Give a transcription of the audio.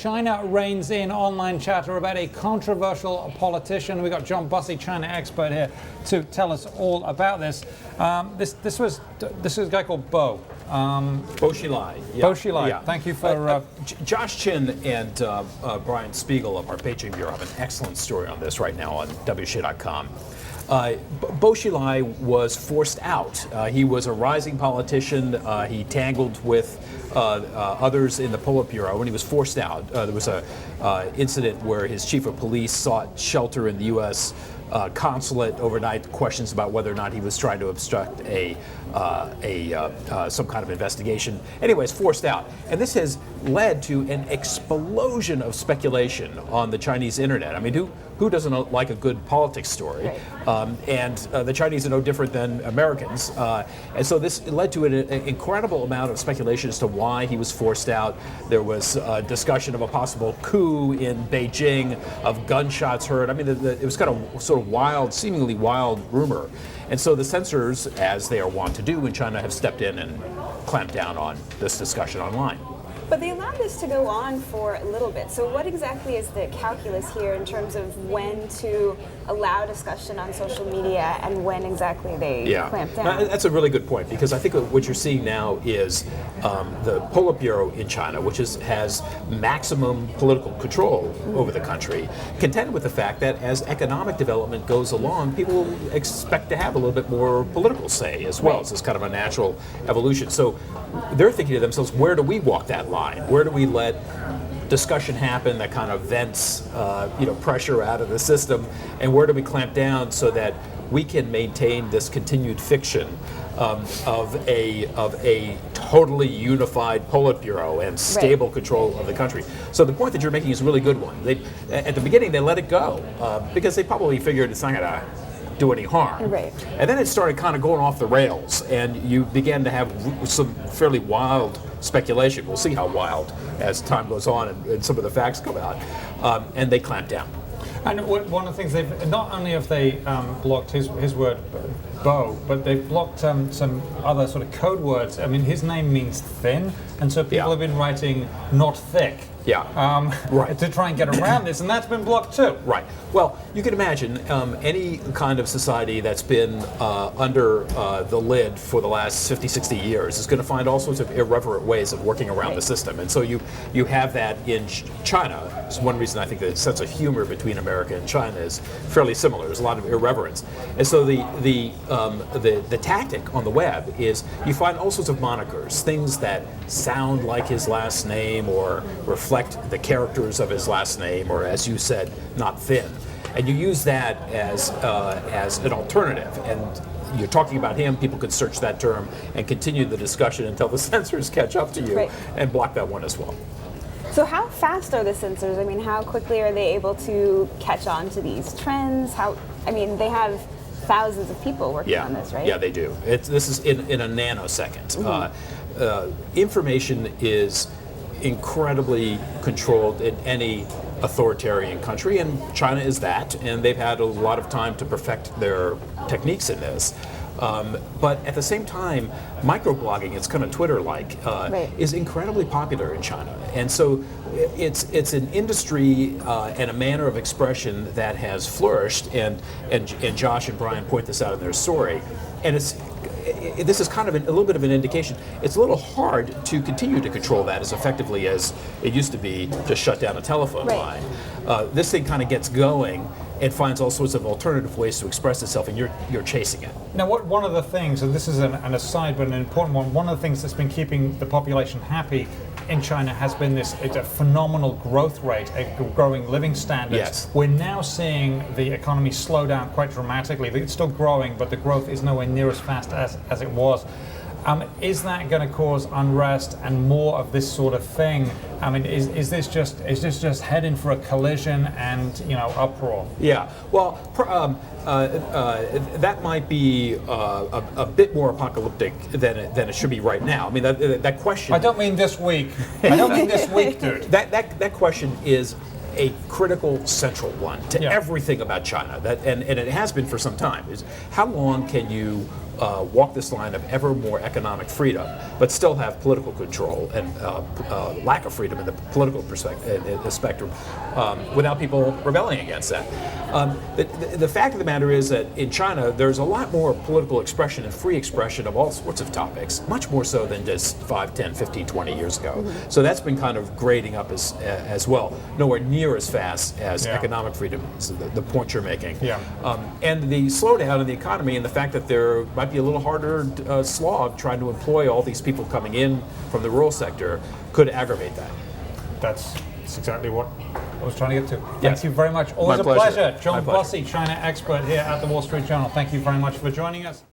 China reins in online chatter about a controversial politician. We got John Bussey, China expert, here to tell us all about this. This was a guy called Bo. Bo Xilai. Yeah. Bo Xilai. Yeah. Thank you for... Josh Chin and Brian Spiegel of our Beijing Bureau have an excellent story on this right now on WXI.com. Bo Xilai was forced out. He was a rising politician. He tangled with others in the Politburo, and he was forced out. There was a incident where his chief of police sought shelter in the U.S. Consulate overnight. Questions about whether or not he was trying to obstruct some kind of investigation. Anyways, forced out, and this has led to an explosion of speculation on the Chinese internet. I mean, who doesn't like a good politics story? Right. And the Chinese are no different than Americans. And so this led to an incredible amount of speculation as to why he was forced out. There was discussion of a possible coup in Beijing, of gunshots heard. I mean, it was kind of sort of wild, seemingly wild rumor. And so the censors, as they are wont to do in China, have stepped in and clamped down on this discussion online. But they allowed this to go on for a little bit. So what exactly is the calculus here in terms of when to allow discussion on social media and when exactly they clamp down? That's a really good point, because I think what you're seeing now is the Politburo in China, which has maximum political control over the country, contend with the fact that as economic development goes along, people expect to have a little bit more political say as well. Right. So it's kind of a natural evolution. So they're thinking to themselves, where do we walk that line? Where do we let discussion happen that kind of vents pressure out of the system, and where do we clamp down so that we can maintain this continued fiction of a totally unified Politburo and stable control of the country? So the point that you're making is a really good one. At the beginning they let it go because they probably figured it's not going to do any harm. Right. And then it started kind of going off the rails, and you began to have some fairly wild speculation. We'll see how wild as time goes on and some of the facts come out. And they clamped down. And one of the things not only have they blocked his word, Bo, but they've blocked some other sort of code words. I mean, his name means thin, and so people have been writing not thick. Right. To try and get around this, and that's been blocked too. Right. Well, you can imagine any kind of society that's been under the lid for the last 50, 60 years is going to find all sorts of irreverent ways of working around the system. And so you have that in China. It's one reason I think the sense of humor between America and China is fairly similar. There's a lot of irreverence. And so the tactic on the web is you find all sorts of monikers, things that sound like his last name or reflect the characters of his last name, or as you said, not thin. And you use that as an alternative. And you're talking about him, people could search that term and continue the discussion until the censors catch up to you and block that one as well. So how fast are the censors? I mean, how quickly are they able to catch on to these trends? They have thousands of people working on this, right? Yeah, they do. This is in a nanosecond. Information is incredibly controlled in any authoritarian country, and China is that, and they've had a lot of time to perfect their techniques in this. But at the same time, microblogging, it's kind of Twitter-like, is incredibly popular in China. And so it's an industry and a manner of expression that has flourished, and Josh and Brian point this out in their story. And this is kind of a little bit of an indication. It's a little hard to continue to control that as effectively as it used to be, just shut down a telephone line. This thing kind of gets going and finds all sorts of alternative ways to express itself, and you're chasing it. Now, one of the things, and this is an aside but an important one of the things that's been keeping the population happy in China has been it's a phenomenal growth rate, a growing living standards. Yes. We're now seeing the economy slow down quite dramatically. It's still growing, but the growth is nowhere near as fast as it was. Is that going to cause unrest and more of this sort of thing? I mean, is this just heading for a collision and uproar? Yeah. Well, that might be a bit more apocalyptic than it should be right now. I mean, that question. I don't mean this week. I don't mean this week, dude. That question is a critical central one to everything about China. And it has been for some time. Is how long can you walk this line of ever more economic freedom, but still have political control and lack of freedom in the political spectrum without people rebelling against that. The fact of the matter is that in China, there's a lot more political expression and free expression of all sorts of topics, much more so than just 5, 10, 15, 20 years ago. So that's been kind of grading up as well. Nowhere near as fast as economic freedom, is the point you're making. And the slowdown in the economy and the fact that there might be a little harder slog trying to employ all these people coming in from the rural sector could aggravate that. That's exactly what I was trying to get to. Yes. Thank you very much. Always My a pleasure. pleasure. John My pleasure. Bussey, China expert here at the Wall Street Journal. Thank you very much for joining us.